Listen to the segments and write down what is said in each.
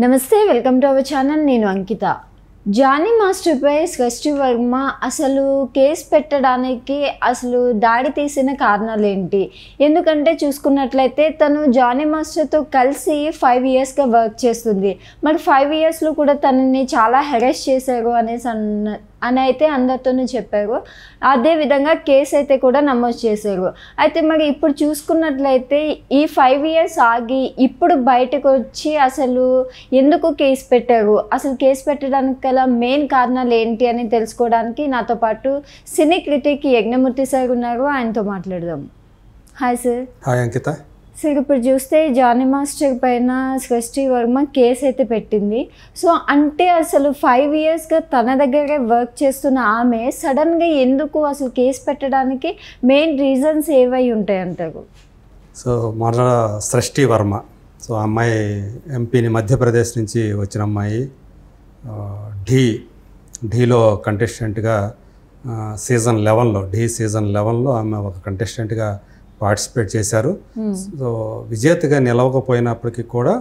నమస్తే, welcome to our channel. నేను అంకిత. Johnny మాస్టర్పై సృష్టి వర్మ అసలు కేసు పెట్టడానికి అసలు దాడి తీసిన కారణాలు ఏంటి? ఎందుకంటే చూసుకున్నట్లయితే తను జానీ మాస్టర్తో కలిసి 5 yearsగా వర్క్ చేస్తుంది. మరి 5 yearsలో కూడా తనని చాలా హెరాస్ చేశారు అని అయితే అందరితోనూ చెప్పారు. అదేవిధంగా కేసు అయితే కూడా నమోదు చేశారు. అయితే మరి ఇప్పుడు చూసుకున్నట్లయితే ఈ 5 years ఆగి ఇప్పుడు బయటకు వచ్చి అసలు ఎందుకు కేసు పెట్టారు, అసలు కేసు పెట్టడానికి గల మెయిన్ కారణాలు ఏంటి అని తెలుసుకోవడానికి నాతో పాటు సినీ క్రిటిక్ యజ్ఞమూర్తి సార్ ఉన్నారు. ఆయనతో మాట్లాడదాం. Hi sir. హాయ్ అంకిత. సార్, ఇప్పుడు చూస్తే జానీ మాస్టర్ పైన సృష్టి వర్మ కేసు అయితే పెట్టింది. సో అంటే అసలు 5 yearsగా తన దగ్గరే వర్క్ చేస్తున్న ఆమె సడన్గా ఎందుకు అసలు కేసు పెట్టడానికి మెయిన్ రీజన్స్ ఏవై ఉంటాయి అంటారు? సో మన సృష్టి వర్మ, సో అమ్మాయి ఎంపీని మధ్యప్రదేశ్ నుంచి వచ్చిన అమ్మాయి. ఢీలో కంటెస్టెంట్గా సీజన్ 11లో ఆమె ఒక కంటెస్టెంట్గా పార్టిసిపేట్ చేశారు. సో విజేతగా నిలవకపోయినప్పటికీ కూడా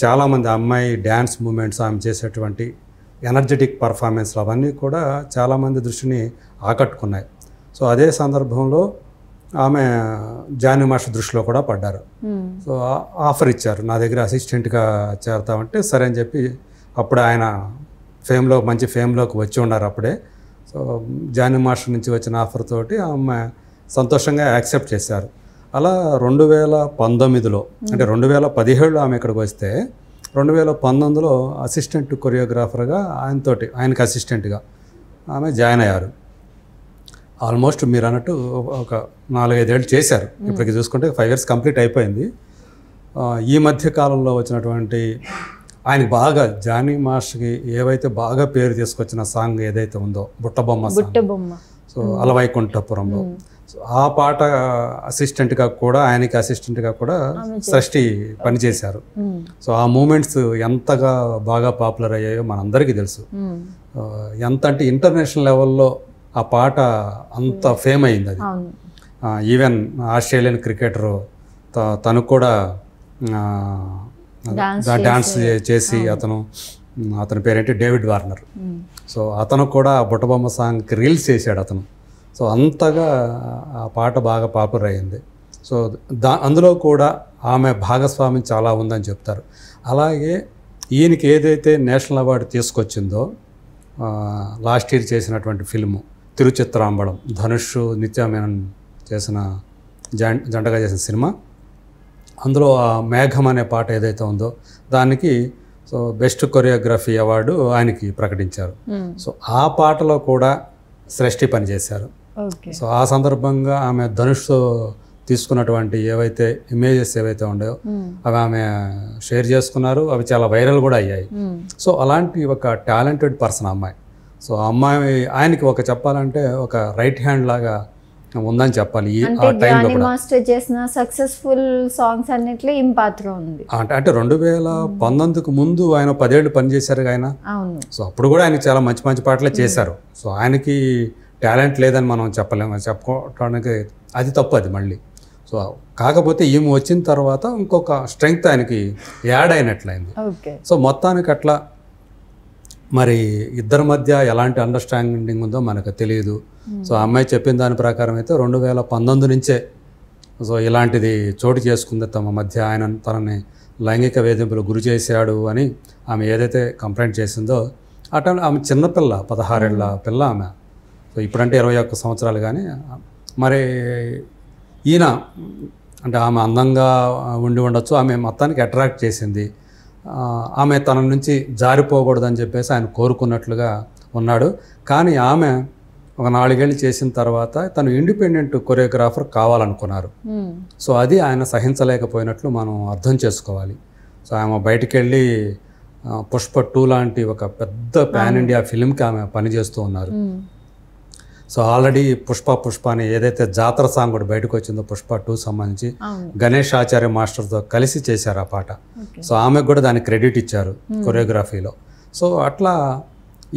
చాలామంది అమ్మాయి డ్యాన్స్ మూమెంట్స్, ఆమె చేసేటువంటి ఎనర్జెటిక్ పర్ఫార్మెన్స్లు అవన్నీ కూడా చాలామంది దృష్టిని ఆకట్టుకున్నాయి. సో అదే సందర్భంలో ఆమె జానీ మాస్టర్ దృష్టిలో కూడా పడ్డారు. సో ఆఫర్ ఇచ్చారు, నా దగ్గర అసిస్టెంట్గా చేరతామంటే సరే అని చెప్పి అప్పుడు ఆయన మంచి ఫేమ్లోకి వచ్చి ఉన్నారు అప్పుడే. సో జానీ మాస్టర్ నుంచి వచ్చిన ఆఫర్ తోటి ఆమె సంతోషంగా యాక్సెప్ట్ చేశారు. అలా 2019లో అంటే 2017లో ఆమె ఇక్కడికి వస్తే 2019లో అసిస్టెంట్ కొరియోగ్రాఫర్గా ఆయనకి అసిస్టెంట్గా ఆమె జాయిన్ అయ్యారు. ఆల్మోస్ట్ మీరు అన్నట్టు ఒక 4-5 ఏళ్ళు చేశారు. ఇప్పటికి చూసుకుంటే 5 years కంప్లీట్ అయిపోయింది. ఈ మధ్య కాలంలో వచ్చినటువంటి ఆయనకి బాగా జానీ మాస్టర్కి ఏవైతే బాగా పేరు తీసుకొచ్చిన సాంగ్ ఏదైతే ఉందో బుట్టబొమ్మ, సో అలవైకుంఠపురంలో, సో ఆ పాట అసిస్టెంట్గా కూడా ఆయనకి అసిస్టెంట్గా కూడా సృష్టి పనిచేశారు. సో ఆ మూమెంట్స్ ఎంతగా బాగా పాపులర్ అయ్యాయో మనందరికీ తెలుసు. ఎంత అంటే ఇంటర్నేషనల్ లెవెల్లో ఆ పాట అంత ఫేమ్ అయింది. అది ఈవెన్ ఆస్ట్రేలియన్ క్రికెటరు తను కూడా డాన్స్ చేసి అతని పేరేంటి డేవిడ్ వార్నర్. సో అతను కూడా బుట్టబొమ్మ సాంగ్కి రీల్స్ చేశాడు అతను. సో అంతగా ఆ పాట బాగా పాపులర్ అయ్యింది. సో అందులో కూడా ఆమె భాగస్వామ్యం చాలా ఉందని చెప్తారు. అలాగే ఈయనకి ఏదైతే నేషనల్ అవార్డు తీసుకొచ్చిందో లాస్ట్ ఇయర్ చేసినటువంటి ఫిల్ము తిరుచిత్రాంబళం, ధనుష్ నిత్యా మేనన్ జంటగా చేసిన సినిమా, అందులో ఆ మేఘం అనే పాట ఏదైతే ఉందో దానికి సో బెస్ట్ కొరియోగ్రఫీ అవార్డు ఆయనకి ప్రకటించారు. సో ఆ పాటలో కూడా సృష్టి పనిచేశారు. సో ఆ సందర్భంగా ఆమె ధనుష్తో తీసుకున్నటువంటి ఏవైతే ఇమేజెస్ ఏవైతే ఉన్నాయో అవి ఆమె షేర్ చేసుకున్నారు. అవి చాలా వైరల్ కూడా అయ్యాయి. సో అలాంటి ఒక టాలెంటెడ్ పర్సన్ అమ్మాయి. సో అమ్మాయి ఆయనకి చెప్పాలంటే ఒక రైట్ హ్యాండ్ లాగా ఉందని చెప్పాలి. మాస్టర్ చేసిన సక్సెస్ఫుల్ సాంగ్స్ అన్నిట్లో ఈ పాత్ర ఉంది. అంటే 2019కు ముందు ఆయన 10 ఏళ్ళు పనిచేశారు ఆయన. సో అప్పుడు కూడా ఆయన చాలా మంచి మంచి పాటలే చేశారు. సో ఆయనకి టాలెంట్ లేదని మనం చెప్పుకోవడానికి అది తప్పు. అది మళ్ళీ సో కాకపోతే ఈమె వచ్చిన తర్వాత ఇంకొక స్ట్రెంగ్త్ ఆయనకి యాడ్ అయినట్లయింది. సో మొత్తానికి అట్లా మరి ఇద్దరి మధ్య ఎలాంటి అండర్స్టాండింగ్ ఉందో మనకు తెలియదు. సో అమ్మాయి చెప్పిన దాని ప్రకారం అయితే 2019 నుంచే సో ఇలాంటిది చోటు చేసుకుంది తమ మధ్య. ఆయన తనని లైంగిక వేధింపులు గురి చేశాడు అని ఆమె ఏదైతే కంప్లైంట్ చేసిందో ఆ టైంలో ఆమె చిన్నపిల్ల, 16 ఏళ్ల పిల్ల ఆమె. సో ఇప్పుడంటే 21 సంవత్సరాలు. కానీ మరి ఈయన అంటే ఆమె అందంగా ఉండి ఉండొచ్చు, ఆమె మొత్తానికి అట్రాక్ట్ చేసింది. ఆమె తన నుంచి జారిపోకూడదని చెప్పేసి ఆయన కోరుకున్నట్లుగా ఉన్నాడు. కానీ ఆమె ఒక 4 ఏళ్ళు చేసిన తర్వాత తను ఇండిపెండెంట్ కొరియోగ్రాఫర్ కావాలనుకున్నారు. సో అది ఆయన సహించలేకపోయినట్లు మనం అర్థం చేసుకోవాలి. సో ఆమె బయటికి వెళ్ళి పుష్ప 2 లాంటి ఒక పెద్ద పాన్ ఇండియా ఫిల్మ్కి ఆమె పనిచేస్తూ ఉన్నారు. సో ఆల్రెడీ పుష్ప అని ఏదైతే జాతర సాంగ్ కూడా బయటకు వచ్చిందో పుష్ప 2 సంబంధించి గణేష్ ఆచార్య మాస్టర్తో కలిసి చేశారు ఆ పాట. సో ఆమెకు కూడా దానికి క్రెడిట్ ఇచ్చారు కొరియోగ్రఫీలో. సో అట్లా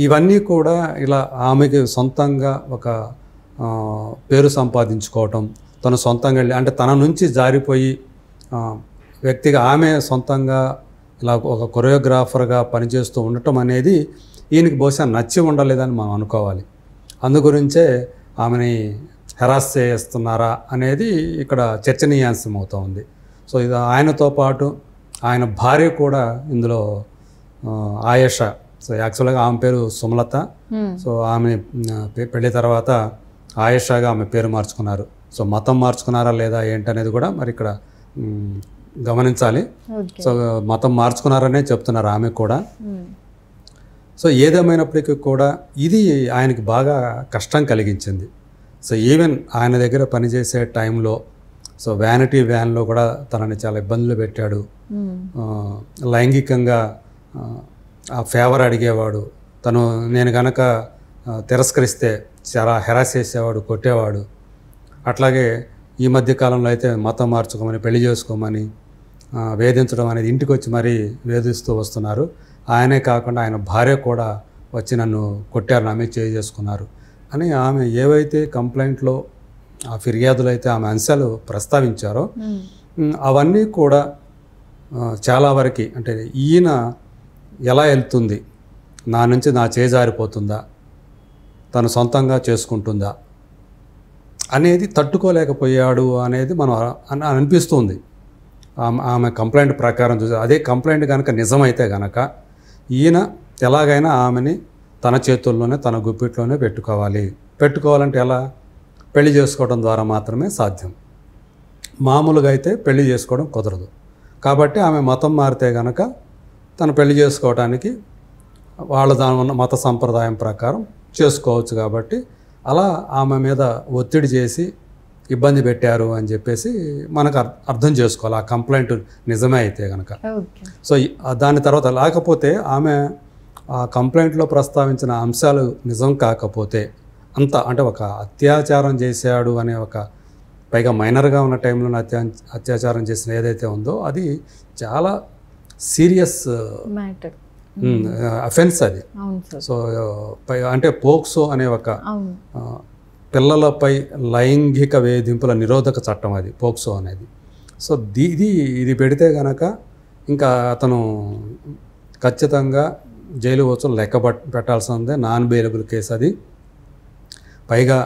ఇవన్నీ కూడా ఇలా ఆమెకి సొంతంగా ఒక పేరు సంపాదించుకోవటం, తను సొంతంగా అంటే తన నుంచి జారిపోయి వ్యక్తిగా ఆమె సొంతంగా ఇలా ఒక కొరియోగ్రాఫర్గా పనిచేస్తూ ఉండటం అనేది ఈయనకి బహుశా నచ్చి ఉండలేదని మనం అనుకోవాలి. అందుగురించే ఆమెని హెరాస్ చేస్తున్నారా అనేది ఇక్కడ చర్చనీయాంశం అవుతూ ఉంది. సో ఇది ఆయనతో పాటు ఆయన భార్య కూడా ఇందులో ఆయేషా. సో యాక్చువల్గా ఆమె పేరు సుమలత. సో ఆమె పెళ్లి తర్వాత ఆయేషాగా ఆమె పేరు మార్చుకున్నారు. సో మతం మార్చుకున్నారా లేదా ఏంటనేది కూడా మరి ఇక్కడ గమనించాలి. సో మతం మార్చుకున్నారనే చెప్తున్నారు ఆమె కూడా. సో ఏదేమైనప్పటికీ కూడా ఇది ఆయనకి బాగా కష్టం కలిగించింది. సో ఈవెన్ ఆయన దగ్గర పనిచేసే టైంలో సో వ్యానిటీ వ్యాన్లో కూడా తనని చాలా ఇబ్బందులు పెట్టాడు. లైంగికంగా ఆ ఫేవర్ అడిగేవాడు. తను నేను కనుక తిరస్కరిస్తే చాలా హెరాస్ చేసేవాడు, కొట్టేవాడు. అట్లాగే ఈ మధ్య కాలంలో అయితే మతం మార్చుకోమని, పెళ్లి చేసుకోమని వేధించడం అనేది ఇంటికి వచ్చి మరీ వేధిస్తూ వస్తున్నారు. ఆయనే కాకుండా ఆయన భార్య కూడా వచ్చి నన్ను కొట్టారు, నా మీద చేసుకున్నారు అని ఆమె ఏవైతే కంప్లైంట్లో ఆ ఫిర్యాదులు అయితే ఆమె అంశాలు ప్రస్తావించారో అవన్నీ కూడా చాలా వరకు అంటే ఈయన ఎలా వెళ్తుంది, నా నుంచి నా చేజారిపోతుందా, తను సొంతంగా చేసుకుంటుందా అనేది తట్టుకోలేకపోయాడు అనేది మనం అనిపిస్తుంది. ఆమె కంప్లైంట్ ప్రకారం చూసి అదే కంప్లైంట్ కనుక నిజమైతే కనుక ఈయన ఎలాగైనా ఆమెని తన చేతుల్లోనే తన గుప్పిట్లోనే పెట్టుకోవాలంటే ఎలా? పెళ్లి చేసుకోవడం ద్వారా మాత్రమే సాధ్యం. మామూలుగా అయితే పెళ్లి చేసుకోవడం కుదరదు. కాబట్టి ఆమె మతం మారితే కనుక తను పెళ్లి చేసుకోవడానికి వాళ్ళ దాని ఉన్న మత సంప్రదాయం ప్రకారం చేసుకోవచ్చు. కాబట్టి అలా ఆమె మీద ఒత్తిడి చేసి ఇబ్బంది పెట్టారు అని చెప్పేసి మనకు అర్థం చేసుకోవాలి, ఆ కంప్లైంట్ నిజమే అయితే కనుక. సో దాని తర్వాత లేకపోతే ఆమె ఆ కంప్లైంట్లో ప్రస్తావించిన అంశాలు నిజం కాకపోతే అంత అంటే ఒక అత్యాచారం చేశాడు అనే ఒక పైగా మైనర్గా ఉన్న టైంలో అత్యాచారం చేసిన ఏదైతే ఉందో అది చాలా సీరియస్ అఫెన్స్ అది. సో అంటే పోక్సో అనే ఒక పిల్లలపై లైంగిక వేధింపుల నిరోధక చట్టం అది పోక్సో అనేది. సో ఇది పెడితే కనుక ఇంకా అతను ఖచ్చితంగా జైలు వచ్చి లెక్క పెట్టాల్సిందే, నాన్ బెయిలబుల్ కేసు అది. పైగా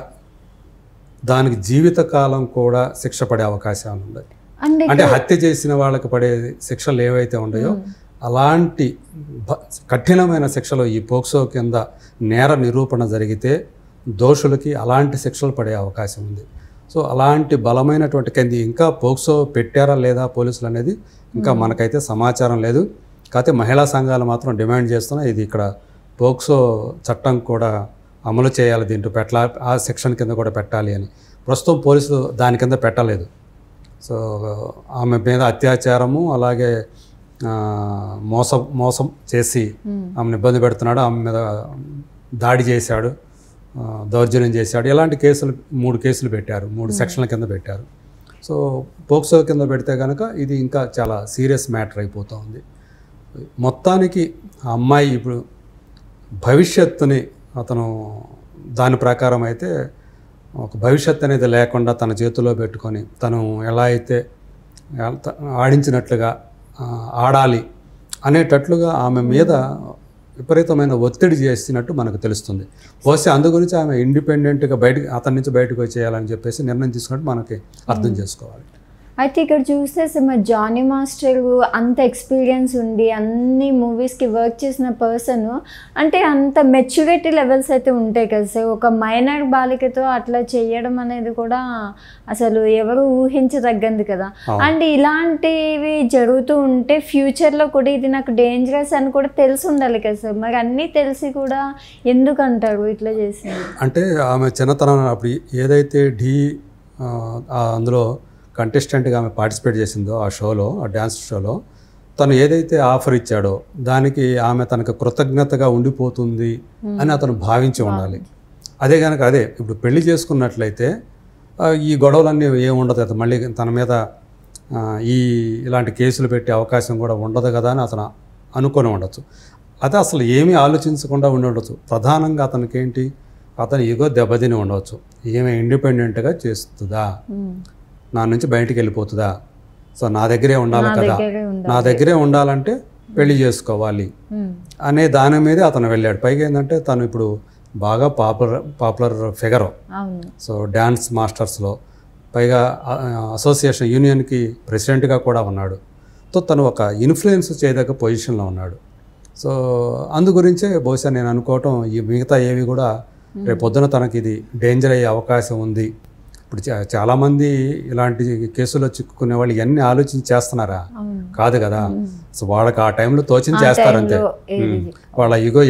దానికి జీవితకాలం కూడా శిక్ష పడే అవకాశాలు ఉన్నాయి. అంటే హత్య చేసిన వాళ్ళకి పడే శిక్షలు ఏవైతే ఉన్నాయో అలాంటి కఠినమైన శిక్షలు ఈ పోక్సో కింద నేర నిరూపణ జరిగితే దోషులకి అలాంటి శిక్షలు పడే అవకాశం ఉంది. సో అలాంటి బలమైనటువంటి కింద ఇంకా పోక్సో పెట్టారా లేదా పోలీసులు అనేది ఇంకా మనకైతే సమాచారం లేదు. కాకపోతే మహిళా సంఘాలు మాత్రం డిమాండ్ చేస్తున్నాయి ఇది ఇక్కడ పోక్సో చట్టం కూడా అమలు చేయాలి, దీంట్లో పెట్టాలి, ఆ సెక్షన్ కింద కూడా పెట్టాలి అని. ప్రస్తుతం పోలీసులు దాని కింద పెట్టలేదు. సో ఆమె మీద అత్యాచారము అలాగే మోసం చేసి ఆమెను ఇబ్బంది పెడుతున్నాడు, ఆమె మీద దాడి చేశాడు, దౌర్జన్యం చేశాడు, ఇలాంటి కేసులు 3 కేసులు పెట్టారు, 3 సెక్షన్ల కింద పెట్టారు. సో పోక్సో కింద పెడితే కనుక ఇది ఇంకా చాలా సీరియస్ మ్యాటర్ అయిపోతూ ఉంది. మొత్తానికి ఆ అమ్మాయి ఇప్పుడు భవిష్యత్తుని అతను దాని ప్రకారం అయితే ఒక భవిష్యత్తు అనేది లేకుండా తన చేతిలో పెట్టుకొని తను ఎలా అయితే ఆడించినట్లుగా ఆడాలి అనేటట్లుగా ఆమె మీద విపరీతమైన ఒత్తిడి చేసినట్టు మనకు తెలుస్తుంది. బహుశా అందు గురించి ఆమె ఇండిపెండెంట్గా అతని నుంచి బయటకు వచ్చేయాలని చెప్పేసి నిర్ణయం తీసుకున్నట్టు మనకి అర్థం చేసుకోవాలి. అయితే ఇక్కడ చూస్తే మరి జానీ మాస్టర్ అంత ఎక్స్పీరియన్స్ ఉండి అన్ని మూవీస్కి వర్క్ చేసిన పర్సన్ అంటే అంత మెచ్యూరిటీ లెవెల్స్ అయితే ఉంటాయి కదా సార్. ఒక మైనర్ బాలికతో అట్లా చేయడం అనేది కూడా అసలు ఎవరు ఊహించదగ్గంది కదా. అండ్ ఇలాంటివి జరుగుతూ ఉంటే ఫ్యూచర్లో కూడా ఇది నాకు డేంజరస్ అని కూడా తెలిసి ఉండాలి కదా సార్. మరి అన్నీ తెలిసి కూడా ఎందుకు అంటారు ఇట్లా చేసింది? అంటే ఆమె చిన్నతనం అప్పుడు ఏదైతే అందులో కంటెస్టెంట్గా ఆమె పార్టిసిపేట్ చేసిందో ఆ షోలో, ఆ డ్యాన్స్ షోలో తను ఏదైతే ఆఫర్ ఇచ్చాడో దానికి ఆమె తనకు కృతజ్ఞతగా ఉండిపోతుంది అని అతను భావించి ఉండాలి. అదే ఇప్పుడు పెళ్లి చేసుకున్నట్లయితే ఈ గొడవలన్నీ ఏముండదు కదా, మళ్ళీ తన మీద ఇలాంటి కేసులు పెట్టే అవకాశం కూడా ఉండదు కదా అని అతను అనుకొని ఉండొచ్చు. అదే అసలు ఏమీ ఆలోచించకుండా ఉండి ఉండొచ్చు. ప్రధానంగా అతనికి ఏంటి, అతను ఈగో దెబ్బతిని ఉండవచ్చు. ఏమి ఇండిపెండెంట్గా చేస్తుందా, నా నుంచి బయటికి వెళ్ళిపోతుందా, సో నా దగ్గరే ఉండాలి కదా, నా దగ్గరే ఉండాలంటే పెళ్లి చేసుకోవాలి అనే దాని మీదే అతను వెళ్ళాడు. పైగా ఏంటంటే తను ఇప్పుడు బాగా పాపులర్ ఫిగర్. సో డ్యాన్స్ మాస్టర్స్లో పైగా అసోసియేషన్ యూనియన్కి ప్రెసిడెంట్గా కూడా ఉన్నాడు. సో తను ఒక ఇన్ఫ్లుయెన్స్ చేయదగ్గ పొజిషన్లో ఉన్నాడు. సో అందు గురించే బహుశా నేను అనుకోవటం ఈ మిగతా ఏవి కూడా రేపు పొద్దున తనకి ఇది డేంజర్ అయ్యే అవకాశం ఉంది. ఇప్పుడు చాలామంది ఇలాంటి కేసులో చిక్కుకునే వాళ్ళు ఇవన్నీ ఆలోచించి చేస్తున్నారా? కాదు కదా. సో వాళ్ళకి ఆ టైంలో తోచింది చేస్తారంతే. వాళ్ళ ఈగో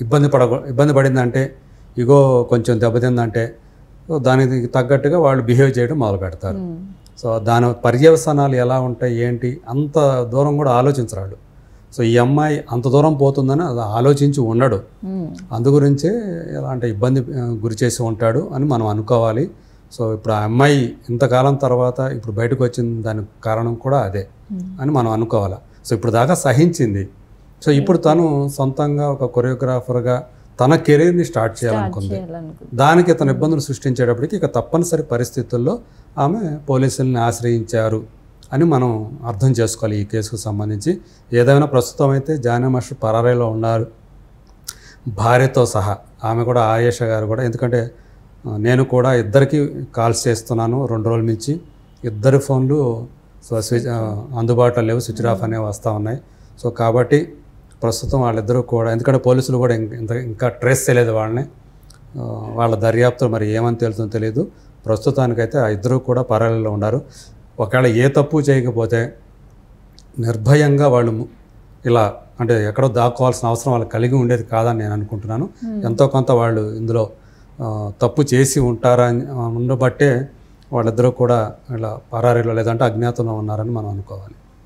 ఇబ్బంది పడిందంటే, ఈగో కొంచెం దెబ్బతిందంటే దానికి తగ్గట్టుగా వాళ్ళు బిహేవ్ చేయడం మొదలు పెడతారు. సో దాని పర్యవసానాలు ఎలా ఉంటాయి ఏంటి అంత దూరం కూడా ఆలోచించరాడు. సో ఈ అమ్మాయి అంత దూరం పోతుందని అది ఆలోచించి ఉండడు. అందు గురించే ఎలాంటి ఇబ్బంది గురి చేసి ఉంటాడు అని మనం అనుకోవాలి. సో ఇప్పుడు ఆ అమ్మాయి ఇంతకాలం తర్వాత ఇప్పుడు బయటకు వచ్చిన దానికి కారణం కూడా అదే అని మనం అనుకోవాలి. సో ఇప్పుడు దాకా సహించింది. సో ఇప్పుడు తను సొంతంగా ఒక కొరియోగ్రాఫర్గా తన కెరీర్ని స్టార్ట్ చేయాలనుకుంది. దానికి తన ఇబ్బందులు సృష్టించేటప్పటికి ఇక తప్పనిసరి పరిస్థితుల్లో ఆమె పోలీసుల్ని ఆశ్రయించారు అని మనం అర్థం చేసుకోవాలి ఈ కేసుకు సంబంధించి. ఏదైనా ప్రస్తుతం అయితే జానీ మాస్టర్ పరారీలో ఉన్నారు భార్యతో సహా. ఆమె కూడా ఆయేషా గారు కూడా, ఎందుకంటే నేను కూడా ఇద్దరికి కాల్స్ చేస్తున్నాను 2 రోజుల నుంచి. ఇద్దరు ఫోన్లు అందుబాటులో లేవు, స్విచ్ ఆఫ్ అనేవి వస్తూ ఉన్నాయి. సో కాబట్టి ప్రస్తుతం వాళ్ళిద్దరూ కూడా, ఎందుకంటే పోలీసులు కూడా ఇంకా ట్రేస్ చేయలేదు వాళ్ళని. వాళ్ళ దర్యాప్తు మరి ఏమని తెలుస్తుందో తెలియదు. ప్రస్తుతానికైతే ఆ ఇద్దరు కూడా పరారీలో ఉన్నారు. ఒకవేళ ఏ తప్పు చేయకపోతే నిర్భయంగా వాళ్ళు ఇలా అంటే ఎక్కడో దాక్కోవాల్సిన అవసరం వాళ్ళకి కలిగి ఉండేది కాదని నేను అనుకుంటున్నాను. ఎంతో కొంత వాళ్ళు ఇందులో తప్పు చేసి ఉంటారని ఉండబట్టే వాళ్ళిద్దరూ కూడా ఇలా పరారీలో లేదంటే అజ్ఞాతంలో ఉన్నారని మనం అనుకోవాలి.